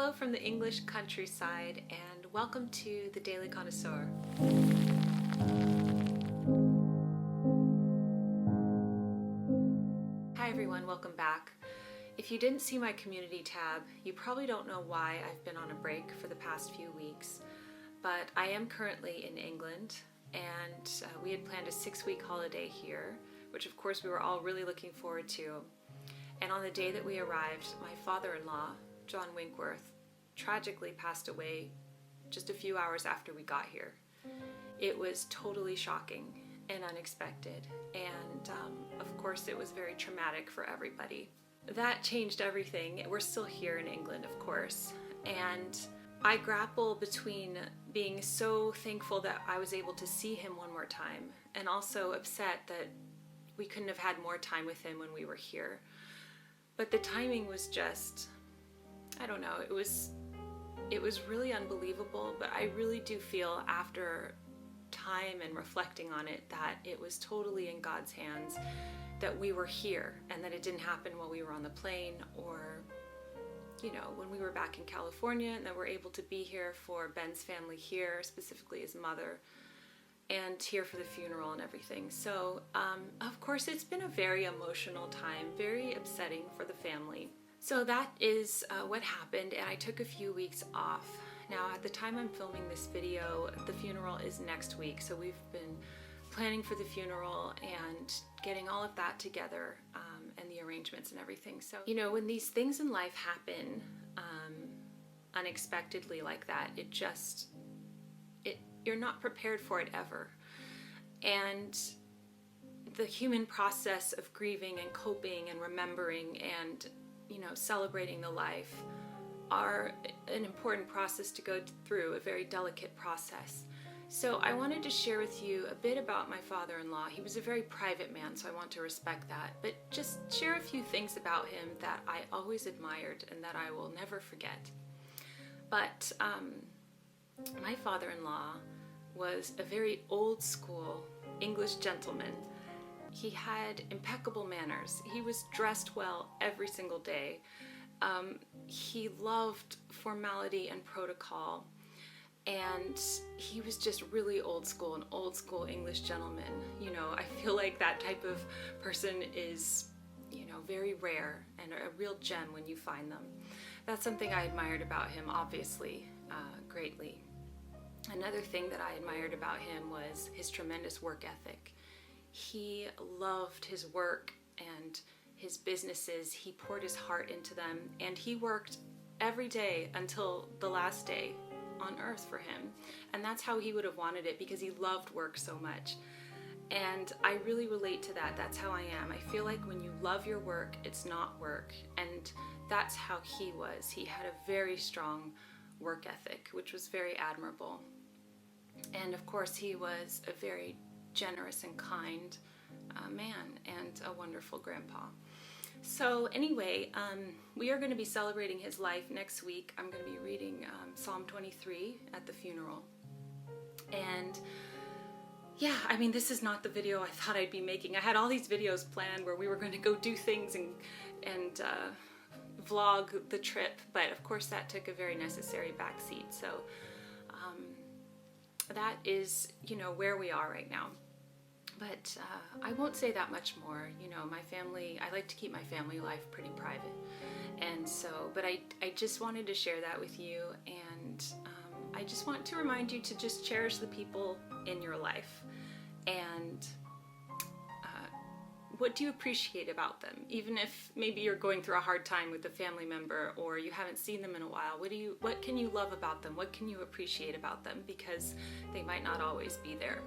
Hello from the English countryside and welcome to the Daily Connoisseur. Hi everyone, welcome back. If you didn't see my community tab, you probably don't know why I've been on a break for the past few weeks, but I am currently in England and we had planned a 6-week holiday here, which of course we were all really looking forward to. And on the day that we arrived, my father-in-law, John Winkworth, tragically passed away just a few hours after we got here. It was totally shocking and unexpected, and of course it was very traumatic for everybody. That changed everything. We're still here in England, of course, and I grapple between being so thankful that I was able to see him one more time and also upset that we couldn't have had more time with him when we were here. But the timing was just, I don't know, it was really unbelievable, but I really do feel after time and reflecting on it that it was totally in God's hands that we were here and that it didn't happen while we were on the plane or, you know, when we were back in California, and that we're able to be here for Ben's family here, specifically his mother, and here for the funeral and everything. So, of course, it's been a very emotional time, very upsetting for the family. So that is what happened, and I took a few weeks off. Now, at the time I'm filming this video, the funeral is next week, so we've been planning for the funeral and getting all of that together, and the arrangements and everything. So, you know, when these things in life happen unexpectedly like that, you're not prepared for it ever. And the human process of grieving and coping and remembering and, you know, celebrating the life are an important process to go through, a very delicate process. So I wanted to share with you a bit about my father-in-law. He was a very private man, so I want to respect that, but just share a few things about him that I always admired and that I will never forget. But my father-in-law was a very old school English gentleman. He had impeccable manners. He was dressed well every single day. He loved formality and protocol, and he was just really old school, an old school English gentleman. You know, I feel like that type of person is, you know, very rare and a real gem when you find them. That's something I admired about him, obviously, greatly. Another thing that I admired about him was his tremendous work ethic. He loved his work and his businesses. He poured his heart into them, and he worked every day until the last day on earth for him. And that's how he would have wanted it, because he loved work so much. And I really relate to that. That's how I am. I feel like when you love your work, it's not work. And that's how he was. He had a very strong work ethic, which was very admirable. And of course, he was a very generous and kind man and a wonderful grandpa. So anyway, we are going to be celebrating his life next week. I'm going to be reading Psalm 23 at the funeral. And yeah, I mean, this is not the video I thought I'd be making. I had all these videos planned where we were going to go do things and vlog the trip, but of course that took a very necessary backseat. So that is, you know, where we are right now. But I won't say that much more. You know, my family, I like to keep my family life pretty private. And so, but I just wanted to share that with you, and I just want to remind you to just cherish the people in your life. And what do you appreciate about them? Even if maybe you're going through a hard time with a family member or you haven't seen them in a while, what can you love about them? What can you appreciate about them? Because they might not always be there.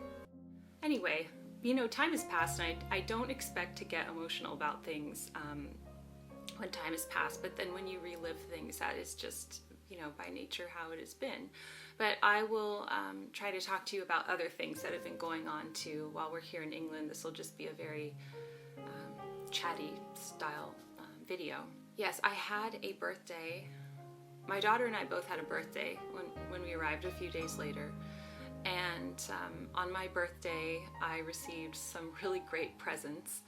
Anyway, you know, time has passed, and I don't expect to get emotional about things when time has passed, but then when you relive things, that is just, you know, by nature how it has been. But I will try to talk to you about other things that have been going on too while we're here in England. This will just be a very chatty style video. Yes, I had a birthday. My daughter and I both had a birthday when we arrived a few days later. And on my birthday, I received some really great presents.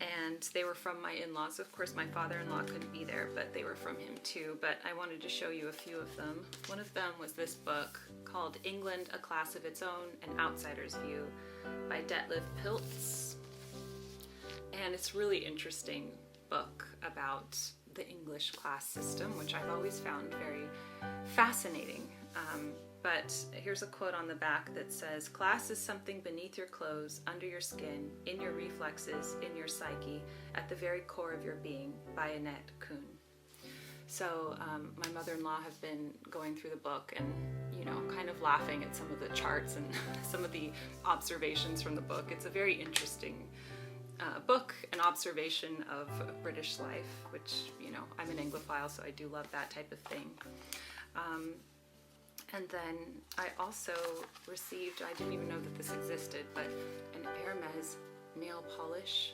and they were from my in-laws. Of course, my father-in-law couldn't be there, but they were from him too. But I wanted to show you a few of them. One of them was this book called England, A Class of Its Own, An Outsider's View by Detlef Piltz. And it's a really interesting book about the English class system, which I've always found very fascinating. But here's a quote on the back that says, "Class is something beneath your clothes, under your skin, in your reflexes, in your psyche, at the very core of your being," by Annette Kuhn. So my mother-in-law has been going through the book and, you know, kind of laughing at some of the charts and some of the observations from the book. It's a very interesting book, an observation of British life, which, you know, I'm an Anglophile, so I do love that type of thing. And then I also received, I didn't even know that this existed, but an Hermes nail polish.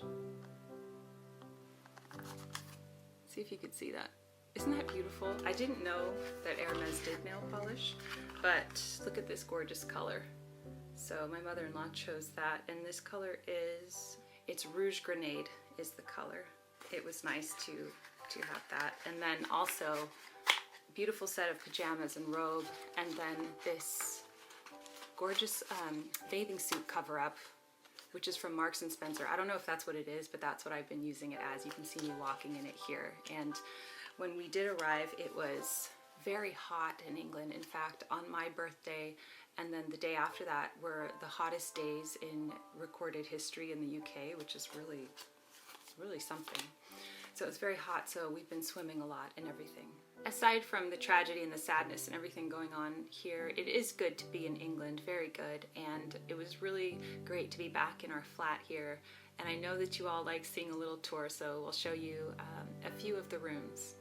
See if you could see that. Isn't that beautiful? I didn't know that Hermes did nail polish, but look at this gorgeous color. So my mother-in-law chose that, and this color is, it's Rouge Grenade is the color. It was nice to have that. And then also beautiful set of pajamas and robe, and then this gorgeous bathing suit cover-up, which is from Marks & Spencer. I don't know if that's what it is, but that's what I've been using it as. You can see me walking in it here. And when we did arrive, it was very hot in England. In fact, on my birthday and then the day after that were the hottest days in recorded history in the UK, which is really something. So it's very hot, so we've been swimming a lot and everything. Aside from the tragedy and the sadness and everything going on here, it is good to be in England, very good, and it was really great to be back in our flat here. And I know that you all like seeing a little tour, so we'll show you a few of the rooms.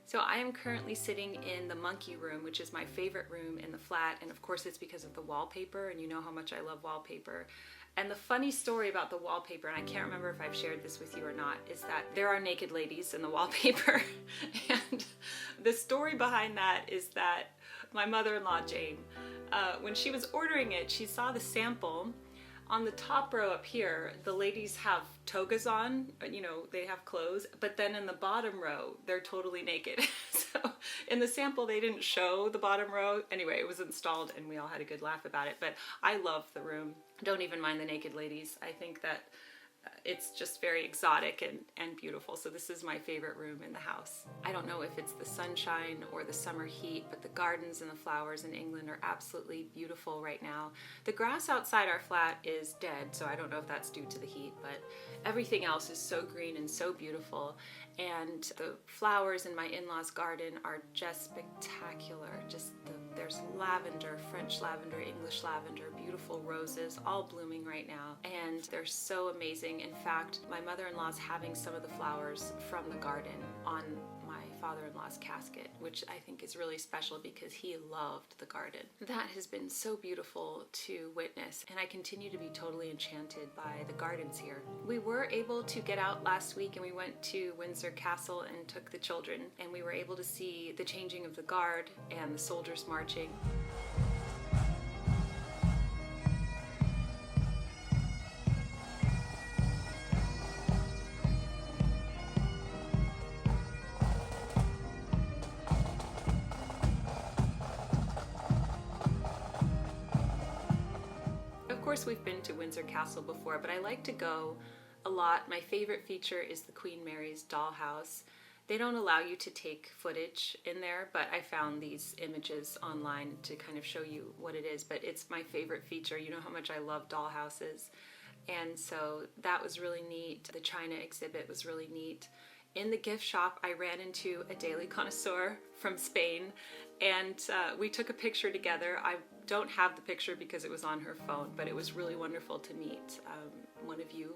So I am currently sitting in the monkey room, which is my favorite room in the flat, and of course it's because of the wallpaper, and you know how much I love wallpaper. And the funny story about the wallpaper, and I can't remember if I've shared this with you or not, is that there are naked ladies in the wallpaper. And the story behind that is that my mother-in-law, Jane, when she was ordering it, she saw the sample. On the top row up here, the ladies have togas on, you know, they have clothes, but then in the bottom row, they're totally naked. So in the sample, they didn't show the bottom row. Anyway, it was installed and we all had a good laugh about it, but I love the room. Don't even mind the naked ladies. I think that it's just very exotic and beautiful. So this is my favorite room in the house. I don't know if it's the sunshine or the summer heat, but the gardens and the flowers in England are absolutely beautiful right now. The grass outside our flat is dead, so I don't know if that's due to the heat, but everything else is so green and so beautiful. And the flowers in my in-laws' garden are just spectacular. There's lavender, French lavender, English lavender, beautiful roses, all blooming right now. And they're so amazing. In fact, my mother-in-law's having some of the flowers from the garden on my father-in-law's casket, which I think is really special because he loved the garden. That has been so beautiful to witness, and I continue to be totally enchanted by the gardens here. We were able to get out last week and we went to Windsor Castle and took the children, and we were able to see the changing of the guard and the soldiers marching. Of course, we've been to Windsor Castle before, but I like to go a lot. My favorite feature is the Queen Mary's dollhouse. They don't allow you to take footage in there, but I found these images online to kind of show you what it is, but it's my favorite feature. You know how much I love dollhouses. And so that was really neat. The China exhibit was really neat. in the gift shop, I ran into a Daily Connoisseur from Spain, and we took a picture together. I don't have the picture because it was on her phone, but it was really wonderful to meet one of you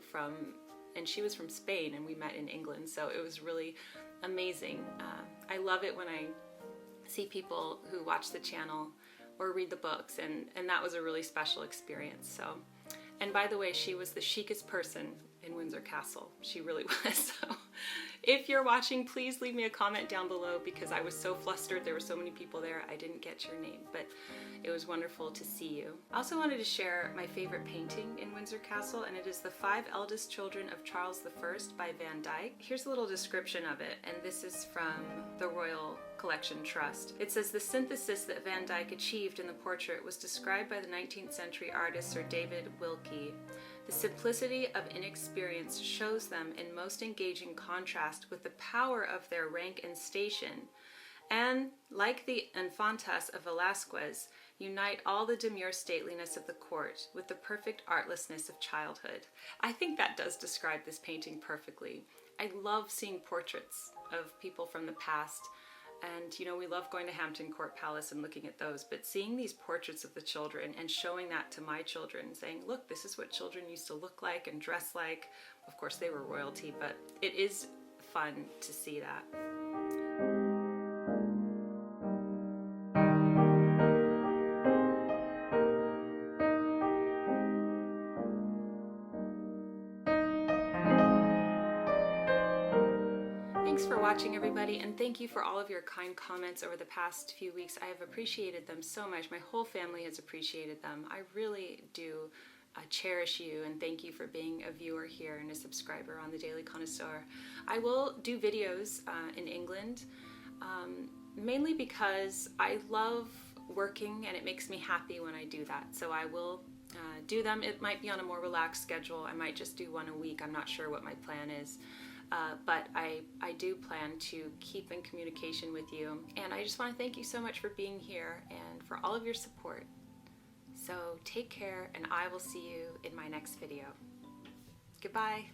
and she was from Spain, and we met in England, so it was really amazing. I love it when I see people who watch the channel or read the books, and that was a really special experience. So, and by the way, she was the chicest person in Windsor Castle. She really was. So if you're watching, please leave me a comment down below, because I was so flustered. There were so many people there, I didn't get your name, but it was wonderful to see you. I also wanted to share my favorite painting in Windsor Castle, and it is The Five Eldest Children of Charles I by Van Dyck. Here's a little description of it, and this is from the Royal Collection Trust. It says, the synthesis that Van Dyck achieved in the portrait was described by the 19th century artist Sir David Wilkie. The simplicity of inexperience shows them in most engaging contrast with the power of their rank and station, and, like the Infantas of Velázquez, unite all the demure stateliness of the court with the perfect artlessness of childhood. I think that does describe this painting perfectly. I love seeing portraits of people from the past, and you know, we love going to Hampton Court Palace and looking at those, but seeing these portraits of the children and showing that to my children, saying, look, this is what children used to look like and dress like. Of course, they were royalty, but it is fun to see that. Thanks for watching, everybody, and thank you for all of your kind comments over the past few weeks. I have appreciated them so much. My whole family has appreciated them. I really do cherish you, and thank you for being a viewer here and a subscriber on the Daily Connoisseur. I will do videos in England, mainly because I love working and it makes me happy when I do that. So I will do them. It might be on a more relaxed schedule. I might just do one a week. I'm not sure what my plan is. But I do plan to keep in communication with you, and I just want to thank you so much for being here and for all of your support. So take care, and I will see you in my next video. Goodbye.